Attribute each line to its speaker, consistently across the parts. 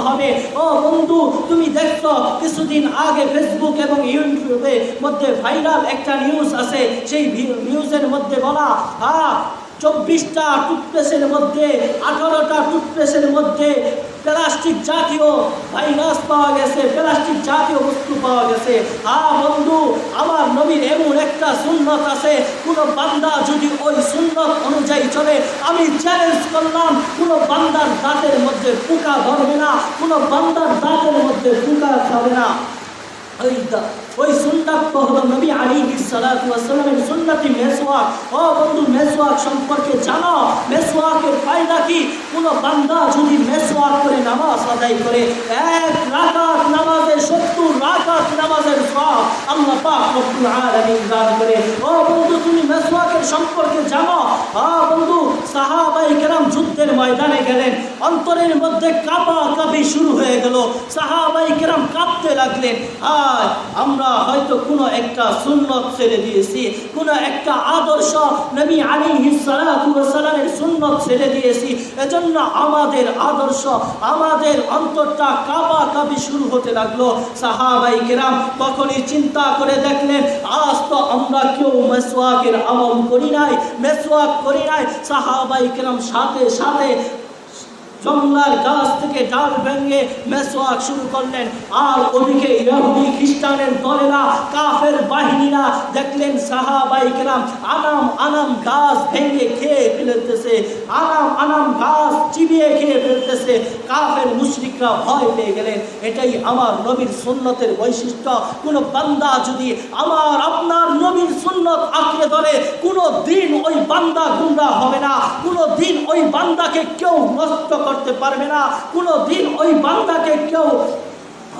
Speaker 1: হবে। ও বন্ধু, তুমি দেখছো কিছুদিন আগে ফেসবুক এবং ইউটিউবের মধ্যে ভাইরাল একটা নিউজ আছে। সেই নিউজের মধ্যে বলা 24টা টুথপেস্টের মধ্যে 18টা টুথপেস্টের মধ্যে প্লাস্টিক জাতীয় ভাইরাস পাওয়া গেছে, প্লাস্টিক জাতীয় বস্তু পাওয়া গেছে। বন্ধু, আমার নবীর এমন একটা সুন্নত আছে, কোনো বান্দা যদি ওই সুন্নত অনুযায়ী চলে, আমি চ্যালেঞ্জ করলাম, কোনো বান্দার দাঁতের মধ্যে পোকা ধরবে না, কোনো বান্দার দাঁতের মধ্যে পোকা খাবে না। ওই সুন্নাত হলো নবী আলাইহিস সালাতু ওয়াস সালামের সুন্নতি মেসওয়াক। ও বন্ধু, মেসওয়াক সম্পর্কে জানো? মেসওয়াকের ফায়দা কি? কোনো বান্দা যদি মেসওয়াক করে নামাজ আদায় করে, 1 রাকাত নামাজে 70 রাকাত নামাজের সওয়াব আল্লাহ পাক রব্বুল আলামিন দান করে। ও বন্ধু, তুমি মেসওয়াকের সম্পর্কে জানো? বন্ধু, সাহাবায়ে কেরাম যুদ্ধের ময়দানে গেলেন, অন্তরের মধ্যে কাঁপাকাঁপি শুরু হয়ে গেল, সাহাবায়ে কেরাম কাঁপতে লাগলেন। আমরা হয়তো কোনো একটা সুন্নত ছেড়ে দিয়েছি, কোনো একটা আদর্শ নবী আলাইহিস সালাতু ওয়াস সালামের সুন্নত ছেড়ে দিয়েছি, এজন্য আমাদের আদর্শ, আমাদের অন্তরটা কাঁপাকাঁপি শুরু হতে লাগলো। সাহাবায়ে কেরাম তখনই চিন্তা করে দেখলেন, আজ তো আমরা কেউ মেসওয়াকের আমল করি নাই, মেসওয়াক করি নাই। সাহাবায়ে কেরাম সাথে সাথে জঙ্গলার গাছ থেকে ডাল ভেঙে মেসওয়াক শুরু করলেন। আর ওদিকে ইহুদি খ্রিস্টানের দলেরা, কাফের বাহিনীরা দেখলেন সাহাবায়ে কেরাম আনাম গাছ ভেঙে খেয়ে ফেলতেছে, আনাম গাছ চিবিয়ে খেয়ে ফেলতেছে। কাফের মুশরিকরা ভয় পেয়ে গেলেন। এটাই আমার নবীর সুন্নতের বৈশিষ্ট্য। কোনো বান্দা যদি আমার আপনার নবীর সুন্নত আঁকড়ে ধরে, কোনো দিন ওই বান্দা গুমরাহ হবে না, কোনো দিন ওই বান্দাকে কেউ নষ্ট করতে পারবে না, কোনো দিন ওই বান্দাকে কেউ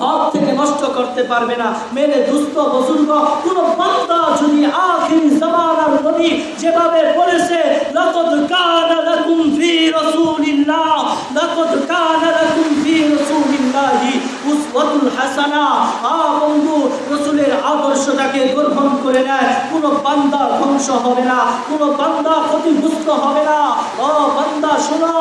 Speaker 1: হক থেকে নষ্ট করতে পারবে না। মেরে দুস্থ বুজুর্গ, কোন বান্দা যদি আখিরি জামানার নবী যেভাবে বলেছে, লাকাদ কানা লাকুম ফি রাসূলিল্লাহ, লাকাদ কানা লাকুম ফি রাসূলিল্লাহি উসওয়াতুল হাসানা, বন্ধু, রাসূলের আদর্শটাকে গ্রহণ করে নেয়, কোন বান্দা ধ্বংস হবে না, কোন বান্দা ক্ষতিগ্রস্ত হবে না। ও বান্দা শোনো,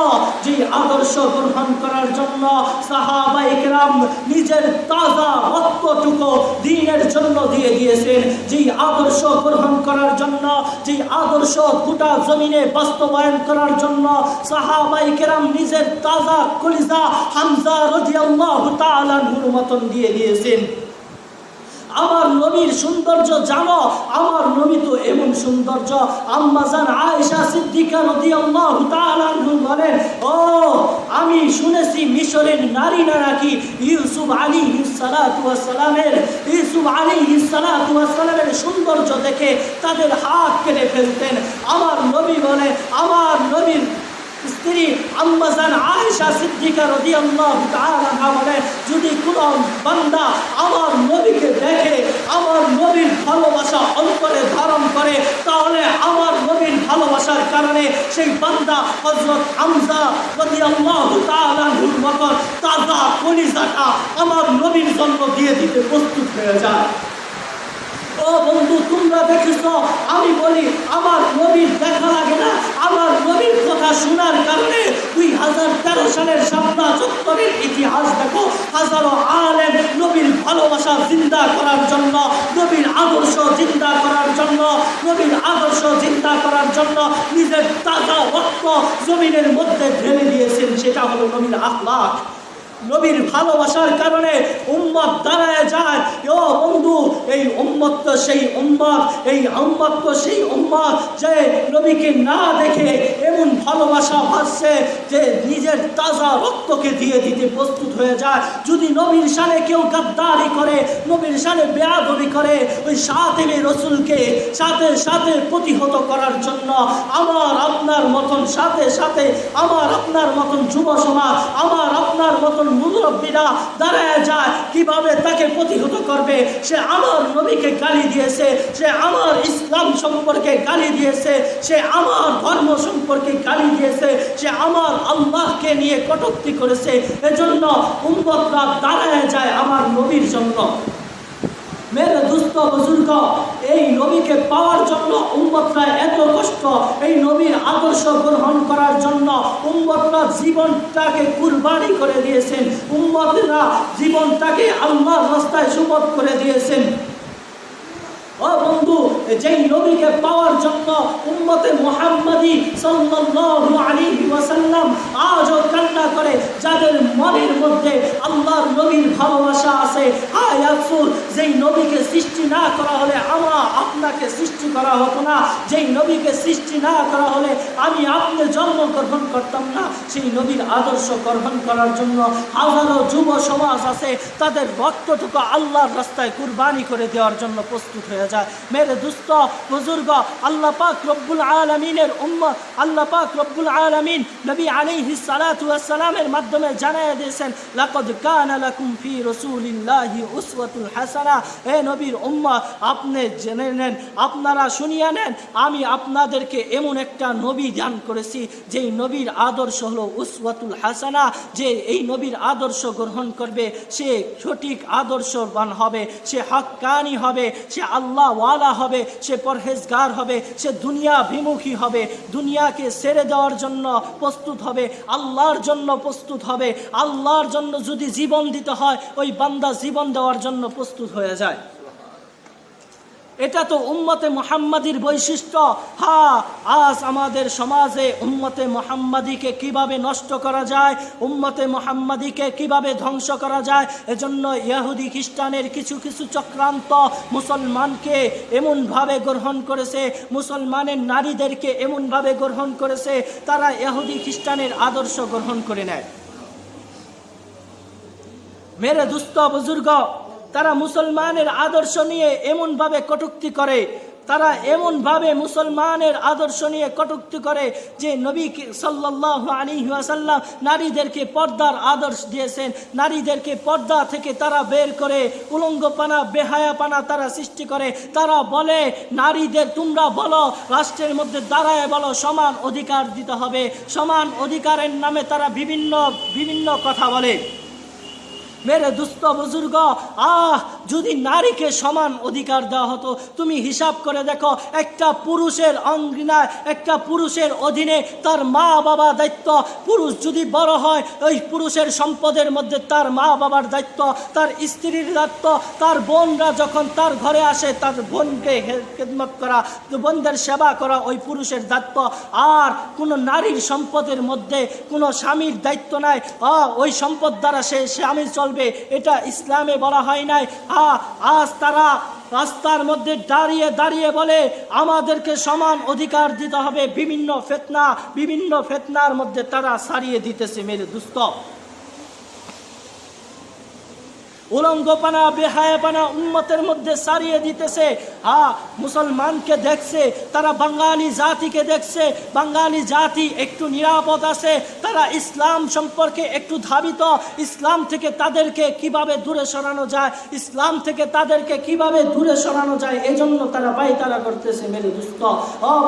Speaker 1: যে আদর্শ গ্রহণ করার জন্য সাহাবায়ে কেরাম নিজের তাজা রক্তটুকু দ্বীনের জন্য দিয়ে দিয়েছেন, যে আদর্শ গ্রহণ করার জন্য, যে আদর্শ গোটা জমিনে বাস্তবায়ন করার জন্য সাহাবায়ে কেরাম নিজের তাজা কলিজা হামজা রাদিয়াল্লাহু তাআলা আনহুর মতন দিয়ে দিয়েছেন। আমার নবীর সৌন্দর্য জানো? আমার নবী তো এমন সৌন্দর্য, আম্মা জান আয়েশা সিদ্দিকা রাদিয়াল্লাহু তাআলা আনহা বলেন, ও আমি শুনেছি মিশরের নারীরা নাকি ইউসুফ আলাইহিস সালাতু ওয়াস সালামের সৌন্দর্য দেখে তাদের হাত কেটে ফেলতেন। আমার নবী বলে, আমার নবীর স্ত্রী আম্মা জান আয়েশা সিদ্দিকা রাদিয়াল্লাহু তাআলা আনহা বলে, যদি কোনো বান্দা আমার নবীকে দেখে, আমার নবীর ভালোবাসা অন্তরে ধারণ করে, তাহলে আমার নবীর ভালোবাসার কারণে সেই বান্দা হযরত হামজা রাদিয়াল্লাহু তাআলা আনহুর মতো তাজা কলিজাটা আমার নবীর জন্য দিয়ে দিতে প্রস্তুত হয়ে যায়। ও বন্ধু, তোমরা দেখেছো, আমি বলি আমার নবীর দেখা লাগে না, আমার নবীর কথা শোনার কারণে 2013 সালের শাপলা চত্বরের ইতিহাস দেখো, হাজারো আলেম নবীর ভালোবাসা জিন্দা করার জন্য, নবীর আদর্শ জিন্দা করার জন্য, নবীর আদর্শ জিন্দা করার জন্য নিজের তাজা রক্ত জমিনের মধ্যে ঢেলে দিয়েছেন। সেটা হলো নবীর আখলাক। নবীর ভালোবাসার কারণে উম্মত দাঁড়ায় যায়। ও বন্ধু, এই উম্মত তো সেই উম্মত, এই উম্মত তো সেই উম্মত যে নবীকে না দেখে এমন ভালোবাসা ভাসছে যে নিজের তাজা রক্তকে দিয়ে দিতে প্রস্তুত হয়ে যায়। যদি নবীর শানে কেউ গাদ্দারি করে, নবীর শানে বেয়াদবি করে, ওই সাথে রসুলকে সাথে সাথে প্রতিহত করার জন্য আমার আপনার মতন সাথে সাথে আমার আপনার মতন যুব সমাজ, আমার আপনার মতন মুরব্বীরা দাঁড়ায় যায়। কিভাবে তাকে প্রতিহত করবে? সে আমার নবীকে গালি দিয়েছে, সে আমার ইসলাম সম্পর্কে গালি দিয়েছে, সে আমার ধর্ম সম্পর্কে গালি দিয়েছে, সে আমার আল্লাহকে নিয়ে কটূক্তি করেছে। এজন্য উম্মতরা দাঁড়ায় যায় আমার নবীর জন্য। মেরে দুস্থ বুজুর্গ, এই নবীকে পাওয়ার জন্য উম্মতরা এত কষ্ট, এই নবীর আদর্শ গ্রহণ করার জন্য উম্মতরা জীবনটাকে কুরবানি করে দিয়েছেন। উম্মতেরা জীবনটাকে আল্লাহর রাস্তায় সুপথ করে দিয়েছেন। ও বন্ধু, যেই নবীকে পাওয়ার জন্য উম্মতে মুহাম্মাদি সাল্লাল্লাহু আলাইহি ওয়াসাল্লাম আজও কান্না করে, যাদের মনের মধ্যে আল্লাহর নবীর ভালোবাসা আছে। হায় আফসোস, যেই নবীকে সৃষ্টি না করা হলে আমরা আপনাকে সৃষ্টি করা হতো না, যেই নবীকে সৃষ্টি না করা হলে আমি আপনি জন্মগ্রহণ করতাম না। সেই নবীর আদর্শ গ্রহণ করার জন্য হাজারো যুব সমাজ আছে, তাদের রক্তটুকু আল্লাহর রাস্তায় কুরবানি করে দেওয়ার জন্য প্রস্তুত হয়ে যায়। মেরে দুস্থ বুজুর্গ, আল্লাহ পাক রব্বুল আলামিনের উম্মত, আল্লাহ পাক রব্বুল আলামিন নবী আলাইহিস সালাতু ওয়াস সালামের মাধ্যমে জানায় দিয়েছেন, লাকাদ কানা লাকুম ফি রাসূলিল্লাহি উসওয়াতুল হাসানাহ। হে নবীর উম্মত, আপনি জেনে নেন, আপনারা শুনিয়া নেন, আমি আপনাদেরকে এমন একটা নবী দান করেছি যেই নবীর আদর্শ হলো উসওয়াতুল হাসানাহ। যে এই নবীর আদর্শ গ্রহণ করবে সে সঠিক আদর্শবান হবে, সে হক্কানি হবে, সে আল্লাহ ওয়ালা হবে, সে পরহেজগার হবে, সে দুনিয়া বিমুখী হবে, দুনিয়াকে ছেড়ে দেওয়ার জন্য প্রস্তুত হবে, আল্লাহর জন্য প্রস্তুত হবে। আল্লাহর জন্য যদি জীবন দিতে হয়, ওই বান্দা জীবন দেওয়ার জন্য প্রস্তুত হয়ে যায়। এটা তো উম্মতে মুহাম্মাদির বৈশিষ্ট্য। হ্যাঁ, আজ আমাদের সমাজে উম্মতে মুহাম্মাদিকে কিভাবে নষ্ট করা যায়, উম্মতে মুহাম্মাদিকে কিভাবে ধ্বংস করা যায়, এজন্য ইহুদি খ্রিস্টানের কিছু কিছু চক্রান্ত মুসলমানকে এমনভাবে গ্রহণ করেছে, মুসলমানের নারীদেরকে এমনভাবে গ্রহণ করেছে, তারা ইহুদি খ্রিস্টানের আদর্শ গ্রহণ করে নেয়। মেরে দুস্থ বুজুর্গ, তারা মুসলমানের আদর্শ নিয়ে এমনভাবে কটূক্তি করে, তারা এমনভাবে মুসলমানের আদর্শ নিয়ে কটূক্তি করে যে নবী সাল্লাল্লাহু আলাইহি ওয়াসাল্লাম নারীদেরকে পর্দার আদর্শ দিয়েছেন, নারীদেরকে পর্দা থেকে তারা বের করে উলঙ্গপানা বেহায়াপানা তারা সৃষ্টি করে। তারা বলে নারীদের, তোমরা বলো রাষ্ট্রের মধ্যে দাঁড়ায় বলো সমান অধিকার দিতে হবে, সমান অধিকারের নামে তারা বিভিন্ন কথা বলে। মেরে দুস্থ বুজুর্গ, যদি নারীকে সমান অধিকার দেওয়া হতো, তুমি হিসাব করে দেখো, একটা পুরুষের অঙ্গিনায়, একটা পুরুষের অধীনে তার মা বাবা দায়িত্ব। পুরুষ যদি বড় হয়, ওই পুরুষের সম্পদের মধ্যে তার মা বাবার দায়িত্ব, তার স্ত্রীর দায়িত্ব, তার বোনরা যখন তার ঘরে আসে তার বোনকে খেদমত করা, বোনদের সেবা করা ওই পুরুষের দায়িত্ব। আর কোনো নারীর সম্পদের মধ্যে কোনো স্বামীর দায়িত্ব নাই, ওই সম্পদ দ্বারা সে স্বামী চলবে, এটা ইসলামে বলা হয় নাই। আজ তারা রাস্তার মধ্যে দাঁড়িয়ে দাঁড়িয়ে বলে আমাদেরকে সমান অধিকার দিতে হবে, বিভিন্ন ফিতনার মধ্যে তারা ছাড়িয়ে দিতেছে। মেরে দুস্থ, উলঙ্গপানা বেহায়াপানা উম্মতের মধ্যে ছাড়িয়ে দিতেছে। মুসলমানকে দেখছে, তারা বাঙালি জাতিকে দেখছে, বাঙালি জাতি একটু নিরাপদ আছে, তারা ইসলাম সম্পর্কে একটু ধাবিত, ইসলাম থেকে তাদেরকে কিভাবে দূরে সরানো যায়, ইসলাম থেকে তাদেরকে কিভাবে দূরে সরানো যায়, এজন্য তারা পায়তারা করতেছে। মেরে দুস্থ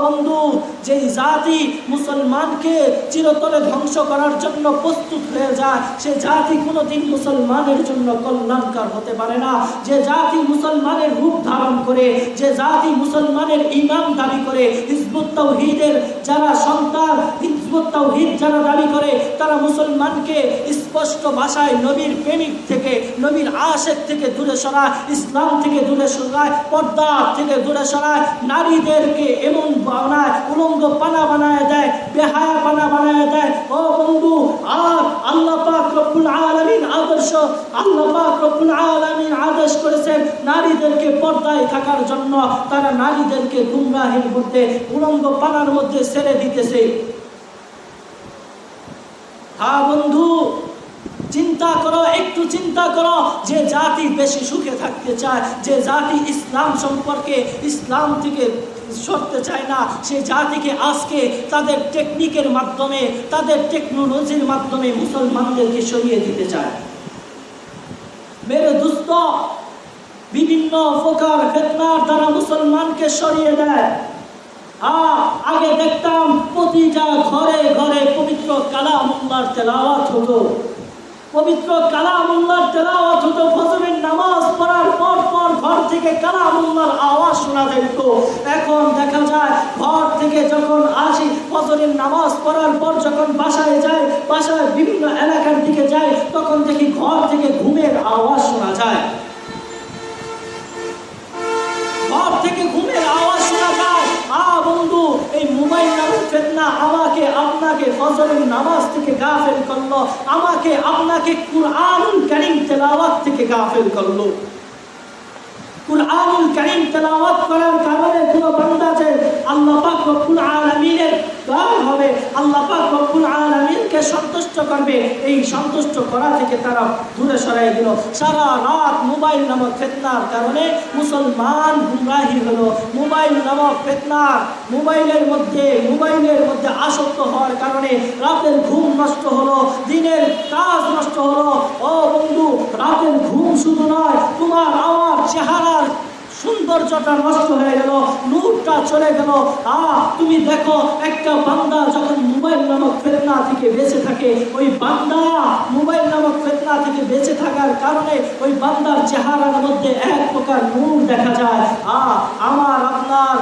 Speaker 1: বন্ধু, যেই জাতি মুসলমানকে চিরতরে ধ্বংস করার জন্য প্রস্তুত হয়ে যায়, সে জাতি কোনোদিন মুসলমানের জন্য কল্যাণকার হতে পারে না। যে জাতি মুসলমানের রূপ ধারণ করে, যে জাতি মুসলমানের ইমাম দাবি করে, হিজবুত তাওহীদের যারা সন্তান, হিজবুত তাওহীদ যারা দাবি করে, তারা মুসলমানকে স্পষ্ট ভাষায় নবীর প্রেমিক থেকে, নবীর আশেক থেকে দূরে সরায়, ইসলাম থেকে দূরে সরায়, পর্দা থেকে দূরে সরায়, নারীদেরকে এমন বানায়, উলঙ্গ পানা বানায় দেয়, বেহায়া পানা বানায় দেয়। ও বন্ধু, আর আল্লাহ পাক রব্বুল আলামিন আদর্শ, আল্লাহ পাক রব্বুল আলামিন আদেশ করেছেন নারীদেরকে পর্দায় থাকার জন্য। তারা নারীদেরকে গুমরাহির মধ্যে, উলঙ্গ পানার মধ্যে ছেড়ে দিতেছে। হ্যাঁ বন্ধু, চিন্তা করো, একটু চিন্তা করো, যে জাতি বেশি সুখে থাকতে চায়, যে জাতি ইসলাম সম্পর্কে, ইসলাম থেকে সরতে চায় না, সে জাতিকে আজকে তাদের টেকনিকের মাধ্যমে, তাদের টেকনোলজির মাধ্যমে মুসলমানদেরকে সরিয়ে দিতে চায়। মেরে দুস্থ, বিভিন্ন প্রকার ফিতনার দ্বারা মুসলমানকে সরিয়ে দেয়। আগে দেখতাম প্রতিটা ঘরে ঘরে পবিত্র কালামুল্লাহর তেলাওয়াত হতো, পবিত্র কালামুল্লাহর তেলাওয়াত হতো। ফজরের নামাজ পড়ার পর ঘর থেকে কালামুল্লাহর আওয়াজ শোনা যেত। এখন দেখা যায় ঘর থেকে যখন আসি, ফজরের নামাজ পড়ার পর যখন বাসায় যাই, বাসায় বিভিন্ন এলাকার দিকে যাই, তখন দেখি ঘর আপনাকে ফজরের নামাজ থেকে গাফেল করলো, আমাকে আপনাকে কুরআনুল কারীম তেলাওয়াত থেকে গাফেল করলো। কুরআনুল কারীম তেলাওয়াত করার কারণে কোনো বান্দা যে আল্লাহ পাক রব্বুল আলামিনের দোয়া হবে, আল্লাহ পাক রব্বুল আলামিনকে সন্তুষ্ট করবে, এই সন্তুষ্ট করা থেকে তারা দূরে সরাই দিল। সারা রাত মোবাইল নামক ফিতনার কারণে মুসলমান গুমরাহি হলো। মোবাইল নামক ফিতনার মোবাইলের মধ্যে আসক্ত হওয়ার কারণে রাতের ঘুম নষ্ট হলো, দিনের কাজ নষ্ট হলো। ও বন্ধু, রাতের ঘুম শুধু নয়, তোমার আমার চেহারার সৌন্দর্যটা নষ্ট হয়ে গেল, নূরটা চলে গেল। তুমি দেখো, একটা বান্দা যখন মোবাইল নামক ফিতনা থেকে বেঁচে থাকে, ওই বান্দা মোবাইল নামক ফিতনা থেকে বেঁচে থাকার কারণে ওই বান্দার চেহারার মধ্যে এক প্রকার নূর দেখা যায়। আমার আপনার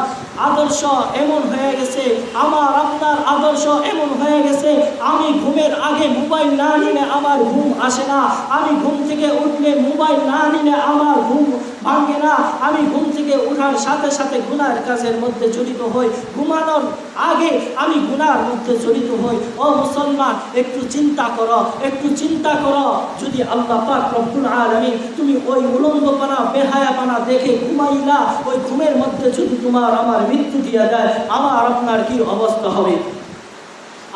Speaker 1: আদর্শ এমন হয়ে গেছে, আমার আপনার আদর্শ এমন হয়ে গেছে, আমি ঘুমের আগে মোবাইল না নিলে আমার ঘুম আসে না, আমি ঘুম থেকে উঠলে মোবাইল না নিলে আমার ঘুম ভাঙে না, আমি ঘুম থেকে ওঠার সাথে সাথে গুনার কাজের মধ্যে জড়িত হই, ঘুমানোর আগে আমি গুনার মধ্যে জড়িত হই। ও মুসলমান, একটু চিন্তা করো, একটু চিন্তা করো, যদি আল্লাহ পাক রব্বুল আলামিন তুমি ওই উলঙ্গপনা বেহায়াপনা দেখে ঘুমাইলা, ওই ঘুমের মধ্যে যদি তোমার আমার মৃত্যু দিয়ে দেয়, আমার আপনার কি অবস্থা হবে?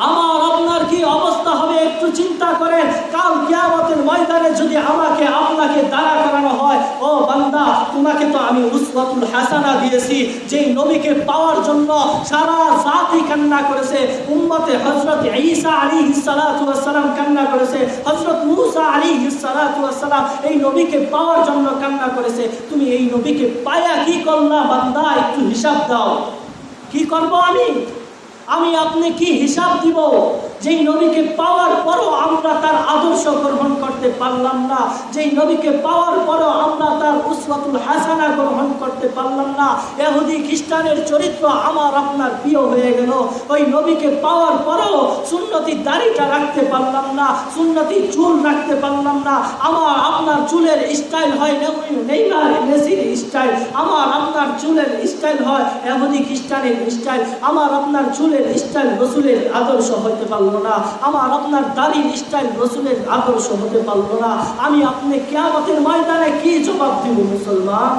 Speaker 1: আমার আপনার কি অবস্থা হবে? একটু চিন্তা করেন। কাল কিয়ামতের ময়দানে যদি আমাকে আপনাকে দাঁড়া করানো হয়, ও বান্দা, তোমাকে তো আমি উসওয়াতুল হাসানা দিয়েছি, যেই নবীকে পাওয়ার জন্য সারা জাতি কান্না করেছে। উম্মতে হযরত ঈসা আলাইহিস সালাতু ওয়াস সালাম কান্না করেছে, হযরত মূসা আলাইহিস সালাতু ওয়াস সালাম এই নবীকে পাওয়ার জন্য কান্না করেছে। তুমি এই নবীকে পায়া কি করলা বান্দা? একটু হিসাব দাও। কি করব আমি আপনি কি হিসাব দিব? যেই নবীকে পাওয়ার পরও আমরা তার আদর্শ গ্রহণ করতে পারলাম না, যেই নবীকে পাওয়ার পরও আমরা তার উসওয়াতুল হাসানা গ্রহণ করতে পারলাম না, ইহুদি খ্রিস্টানের চরিত্র আমার আপনার প্রিয় হয়ে গেল। ওই নবীকে পাওয়ার পরও সুন্নতি দাড়িটা রাখতে পারলাম না, সুন্নতি চুল রাখতে পারলাম না। আমার আপনার চুলের স্টাইল হয় নেইমার মেসির স্টাইল, আমার আপনার চুলের স্টাইল হয় ইহুদি খ্রিস্টানের স্টাইল, আমার আপনার চুলের স্টাইল রাসূলের আদর্শ হতে পারল না, আমার আপনার দাড়ির স্টাইল রাসূলের আদর্শ হতে পারল না। আমি আপনি কিয়ামতের ময়দানে কি জবাব দিব? মুসলমান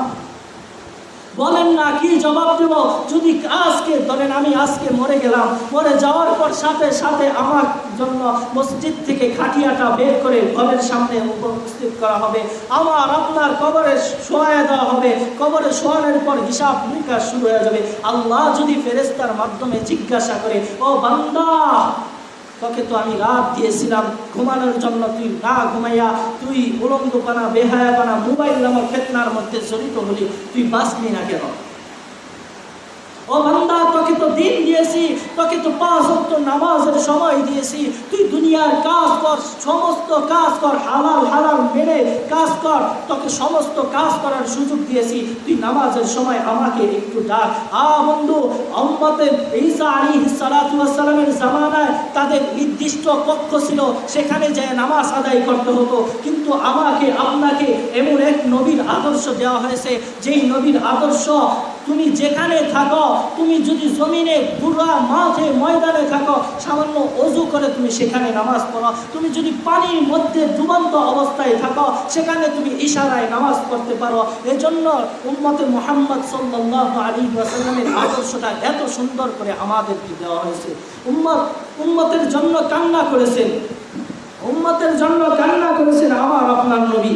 Speaker 1: বলেন না, কি জবাব দেব? যদি আজকে ধরেন আমি আজকে মরে গেলাম, মরে যাওয়ার পর সাথে সাথে আমার জন্য মসজিদ থেকে খাটিয়াটা বের করে ঘরের সামনে উপস্থিত করা হবে, আমার আপনার কবরে শোয়া দেওয়া হবে, কবরে শোয়ানোর পর হিসাব নিকাশ শুরু হয়ে যাবে। আল্লাহ যদি ফেরেশতার মাধ্যমে জিজ্ঞাসা করে, ও বান্দা, তোকে তো আমি রাত দিয়েছিলাম ঘুমানোর জন্য, তুই না ঘুমাইয়া তুই উলঙ্গপনা বেহায়াপনা মোবাইল নামক ফিতনার মধ্যে জড়িত হলি, তুই বাঁচলি না কেন? ও বান্দা, তোকে তো দিন দিয়েছি, তোকে তো 5 ওয়াক্ত নামাজের সময় দিয়েছি, তুই দুনিয়ার কাজ কর, সমস্ত কাজ কর, হালাল হারাম মেনে কাজ কর, তোকে সমস্ত কাজ করার সুযোগ দিয়েছি, তুই নামাজের সময় আমাকে একটু ডাক। বন্ধু, উম্মতে ঈসা আলাইহিস সালাতু ওয়াস সালামের জামানায় তাদের নির্দিষ্ট কক্ষ ছিল, সেখানে যেয়ে নামাজ আদায় করতে হতো। কিন্তু আমাকে আপনাকে এমন এক নবীর আদর্শ দেওয়া হয়েছে, যেই নবীর আদর্শ তুমি যেখানে থাকো, তুমি যদি জমিনে পুরা মাঠে ময়দানে থাকো, সামান্য ওযু করে তুমি সেখানে নামাজ পড়ো, তুমি যদি পানির মধ্যে ডুবন্ত অবস্থায় থাকো, সেখানে তুমি ইশারায় নামাজ পড়তে পারো। এজন্য উম্মতে মুহাম্মদ সাল্লাল্লাহু আলাইহি ওয়াসাল্লামের আদর্শটা এত সুন্দর করে আমাদেরকে দেওয়া হয়েছে। উম্মতের জন্য কান্না করেছেন, উম্মতের জন্য কান্না করেছেন আমার আপনার নবী।